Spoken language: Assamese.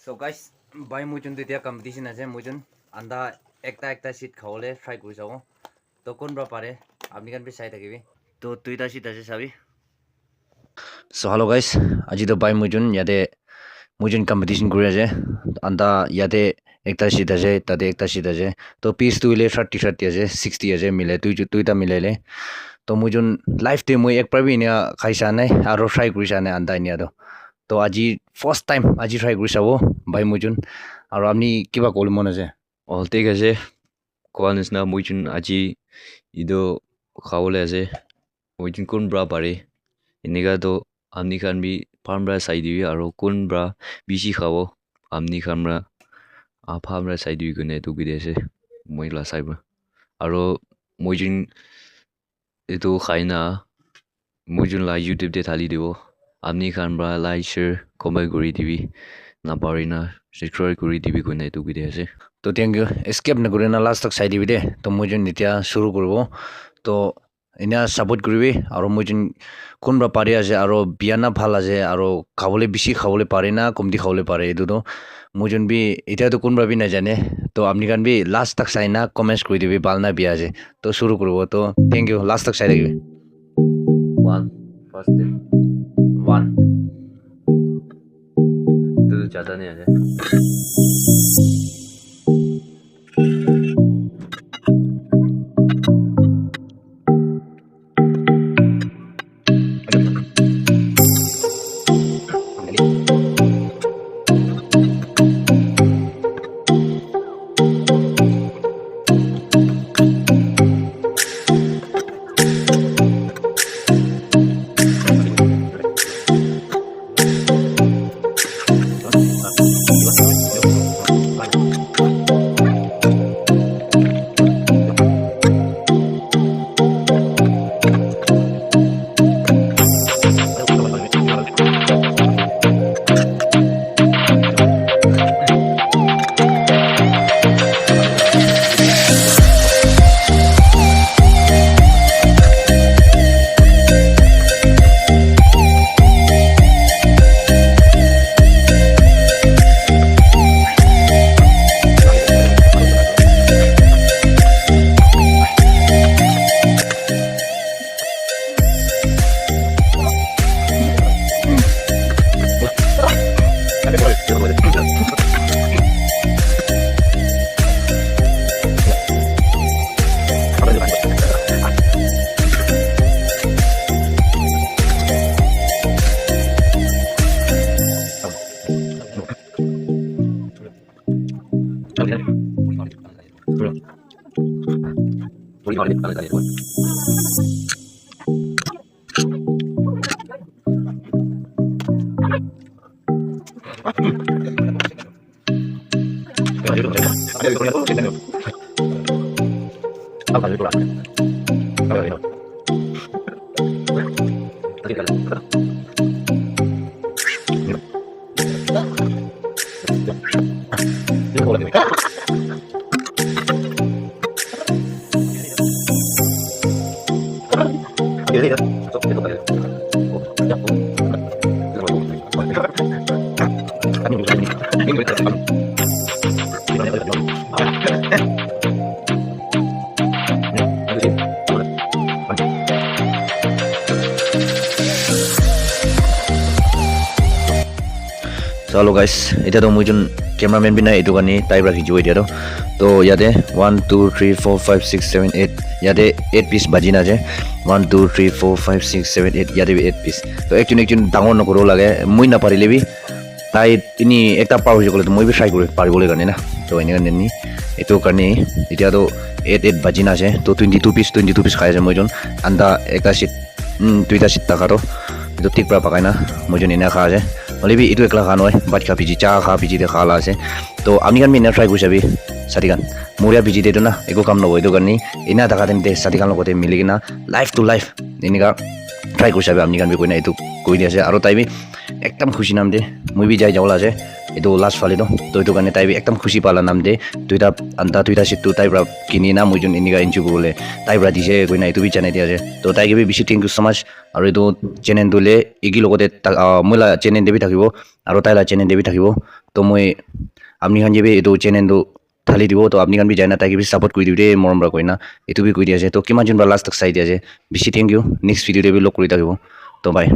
So guys, by mujun dia competition আছে mujun anda একটা শীত খাওয়ালে ট্রাই করে যাবো তো কোনবা পারে আপনি কান চাই থাকিবি তো দুইটা শীত আছে চাবি সো হ্যালো গাইস আজি তো বাই মুজুন কম্পিটিশন করে আছে anda ইয়াতে একটা শীত আছে তাতে একটা শীত আছে তো পিস তুইলে 30 আছে 60 আছে মিলে দুইটা মিলাইলে তো মুজুন লাইফ টে মই একবার বি ইনিয়া খাইছা নাই আর ট্রাই করিছা নাই anda ইনিয়া তো আজি ফার্স্ট টাইম আজি ট্রাই কৰি চাব ভাই মুজুন আৰু আপনি কিবা কল মন আছে ঠিক আছে কোৱা নিচিনা মই যোন আজি ইটো খাবলৈ আছে মই যোন কোনবা পাৰে এনেকুৱাতো আপনি খান বি ফাৰ্মৰা চাই দিবি আৰু কোনবা বেছি খাব আপনি খানৰা ফাৰ্মৰা চাই দিবি কোনে এইটো বিদে আছে মই লা চাইবা আৰু মই যোন এইটো খাই না মই যোন লা ইউটিউবতে ঢালি দিব আপনি খানৰা লাইক শ্বেয়াৰ কমেণ্ট কৰি দিবি নাপাৰি না সাবস্ক্ৰাইব কৰি দিবি কোনে এইটো বিদে আছে তো থ্যাংক ইউ এস্কেপ নকৰি না লাষ্ট তক চাই দিবি দে তো মুজুন এতিয়া শুৰু কৰিব তো এনে সাপোৰ্ট কৰিবি আৰু মুজুন কোনবা পাৰি আছে আৰু বিয়ানা ভাল আছে আৰু খাবলৈ বেছি খাবলৈ পাৰে না কমতি খাবলৈ পাৰে এইটো তো মুজুন বি এতিয়াতো কোনবা বি নাজানে তো আপনি কান বি লাষ্ট তক চাই না কমেন্টস কৰি দিবি ভাল না বিয়া আছে তো শুৰু কৰিব তো থ্যাংক ইউ লাষ্ট তক চাই থাকিবি 1 first step 1 itu ज्यादा नहीं है Hello guys, এতিয়া তো মুজন ক্যামেৰামেন বি নাই এইটো কাৰণে টাইপ ৰাখিছো এতিয়া তো ইয়াতে 1 2 3 4 5 6 7 8 ইয়াতে 8 পিস বাজি না যায় 1 2 3 4 5 6 7 8 ইয়াতে 8 পিস তো একজন ডাঙৰ নকৰো লাগে মই না পাৰিলে বি তাই তিনি একটা পাৰ হৈ গলে মই বি ট্ৰাই কৰি পাৰিবলৈ কাৰণে না তো এনে কাৰণে এইটো কাৰণে এতিয়া তো 8 বাজি না যায় তো 22 পিস খাই আছে মইজন আন্দা একটা সিট দুইটা সিট টাকা তো itu tik berapa kaina mujun ini akha aja lebih itu ekla kan oi bat ka biji cha kha biji de khala ase to amni kan mina try gusabi sadikan muria biji de na eko kam no itu kan ni ina taka den de sadikan logote miligina life to life ini ka try gusabi amni kan bi koi na itu koi dia ase aro tai bi ekdam khushi nam de moi bi jai jawla ase itu last fali to itu kan tai bi ekdam khushi pala nam de duita anta duita sit tu tai bra kini na mujun ini ka inju bole tai bra dise koi na itu bi chane dia ase to tai ge bi bishi thank you so much আৰু এইটো চেনেল দুলে ইগি লগতে মইলা চেনেল দেবি থাকিব আৰু তাইলা চেনেল দেবি থাকিব তো মই আপনি খান যে এইটো চেনেলটো ঢালি দিব তো আপনি খান বি যায় না তাকে বি সাপোর্ট কৰি দিও দেই মৰম ৰা কই না এইটো বি কৈ দিয়া আছে তো কিমান জন বা লাষ্ট তক চাই দিয়া আছে বেছি থ্যাংক ইউ নেক্সট ভিডিঅ'তে বি লগ কৰি থাকিব তো বাই